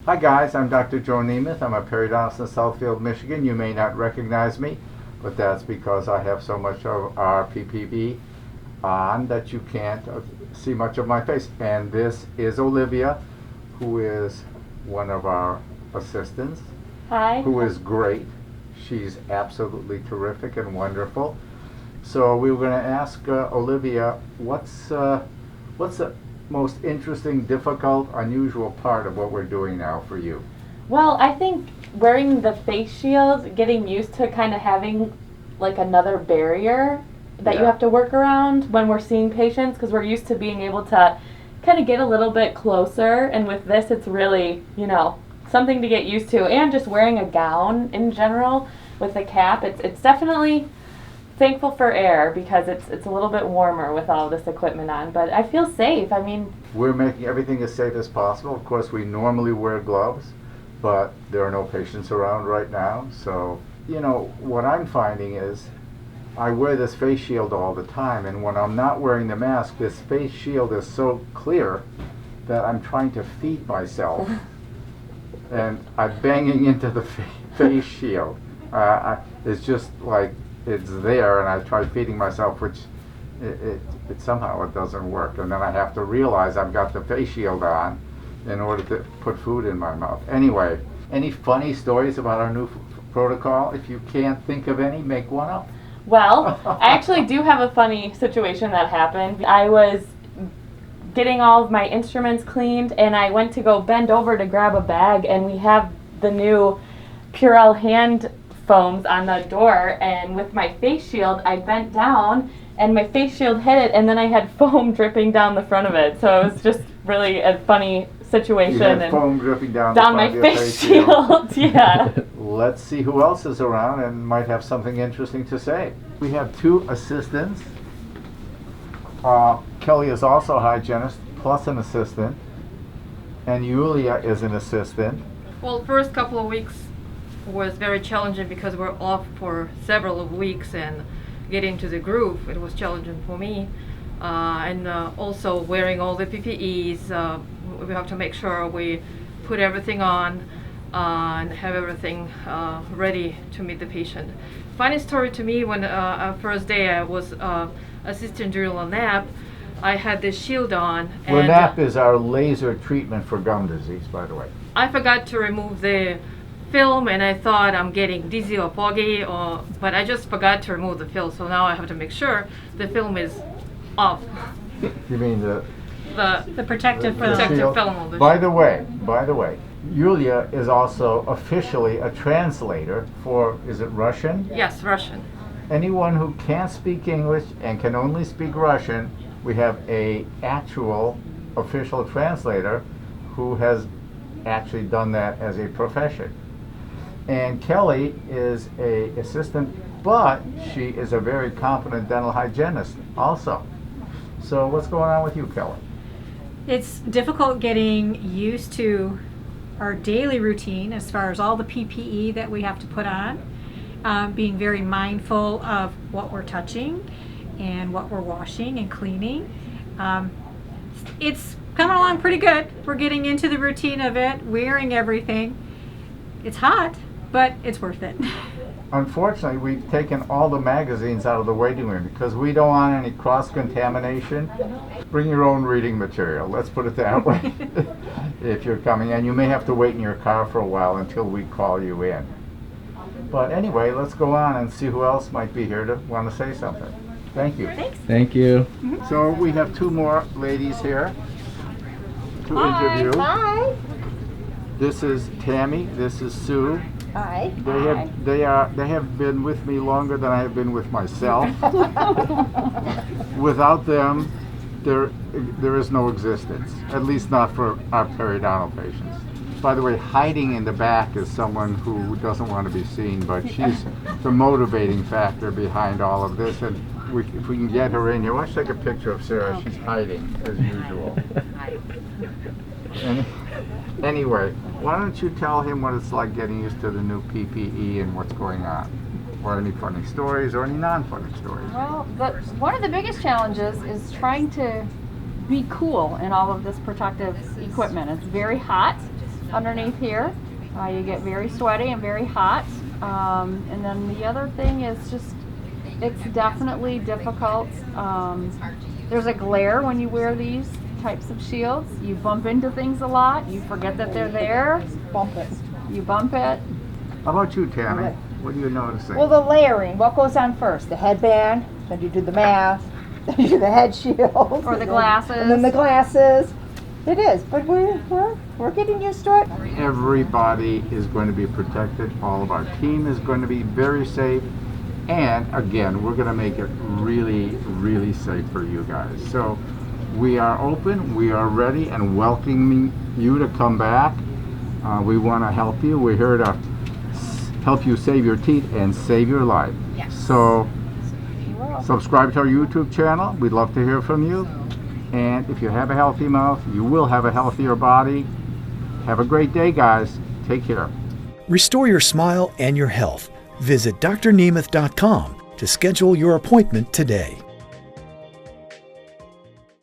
Hi guys, I'm Dr. Joe Nemeth. I'm a periodontist in Southfield, Michigan. You may not recognize me, but that's because I have so much of our PPE on that you can't see much of my face. And this is Olivia, who is one of our assistants. Hi. Who is great. She's absolutely terrific and wonderful. So we were going to ask Olivia, what's the most interesting, difficult, unusual part of what we're doing now for you? Well, I think wearing the face shield, getting used to kind of having like another barrier that you have to work around when we're seeing patients, because we're used to being able to kind of get a little bit closer, and with this it's really, something to get used to. And just wearing a gown in general with a cap, it's definitely thankful for air because it's a little bit warmer with all this equipment on, but I feel safe. I mean, we're making everything as safe as possible. Of course, we normally wear gloves, but there are no patients around right now. So, what I'm finding is I wear this face shield all the time, and when I'm not wearing the mask, this face shield is so clear that I'm trying to feed myself, and I'm banging into the face shield. It's just like it's there, and I try feeding myself, which it somehow it doesn't work, and then I have to realize I've got the face shield on in order to put food in my mouth. Anyway, any funny stories about our new protocol? If you can't think of any, make one up. Well, I actually do have a funny situation that happened. I was getting all of my instruments cleaned, and I went to go bend over to grab a bag, and we have the new Purell hand foams on the door, and with my face shield I bent down and my face shield hit it, and then I had foam dripping down the front of it, so it was just really a funny situation. You had foam dripping down my face shield. Yeah. Let's see who else is around and might have something interesting to say. We have two assistants. Kelly is also a hygienist plus an assistant, and Yulia is an assistant. Well, first couple of weeks was very challenging because we're off for several weeks, and getting to the groove, it was challenging for me. And also wearing all the PPEs, we have to make sure we put everything on and have everything ready to meet the patient. Funny story to me, when first day I was assisting during LANAP, I had this shield on. LANAP is our laser treatment for gum disease, by the way. I forgot to remove the film, and I thought I'm getting dizzy or foggy, but I just forgot to remove the film, so now I have to make sure the film is off. You mean the protective film. By the way, Yulia is also officially a translator for, is it Russian? Yes, Russian. Anyone who can't speak English and can only speak Russian, we have a actual official translator who has actually done that as a profession. And Kelly is a assistant, but she is a very competent dental hygienist also. So what's going on with you, Kelly? It's difficult getting used to our daily routine as far as all the PPE that we have to put on, being very mindful of what we're touching and what we're washing and cleaning. It's coming along pretty good. We're getting into the routine of it, wearing everything. It's hot, but it's worth it. Unfortunately, we've taken all the magazines out of the waiting room because we don't want any cross-contamination. Bring your own reading material, let's put it that way, if you're coming. And you may have to wait in your car for a while until we call you in. But anyway, let's go on and see who else might be here to want to say something. Thank you. Thanks. Thank you. So we have two more ladies here to interview. Hi. This is Tammy, this is Sue. Hi. They have been with me longer than I have been with myself. Without them, there is no existence, at least not for our periodontal patients. By the way, hiding in the back is someone who doesn't want to be seen, but she's the motivating factor behind all of this. And if we can get her in here, let's take a picture of Sarah. She's hiding as usual. Anyway, why don't you tell him what it's like getting used to the new PPE and what's going on? Or any funny stories or any non-funny stories? Well, one of the biggest challenges is trying to be cool in all of this protective equipment. It's very hot. underneath here. You get very sweaty and very hot. And then the other thing is just, it's definitely difficult. There's a glare when you wear these types of shields. You bump into things a lot. You forget that they're there. Bump it. You bump it. How about you, Tammy? What are you noticing? Well, the layering, what goes on first? The headband, then you do the mask, then you do the head shield. Or the glasses. And then the glasses. It is, but we're getting used to it. Everybody is going to be protected. All of our team is going to be very safe. And again, we're going to make it really, really safe for you guys. So we are open, we are ready, and welcoming you to come back. We want to help you. We're here to help you save your teeth and save your life. Yes. So subscribe to our YouTube channel. We'd love to hear from you. And if you have a healthy mouth, you will have a healthier body. Have a great day, guys. Take care. Restore your smile and your health. Visit drnemeth.com to schedule your appointment today.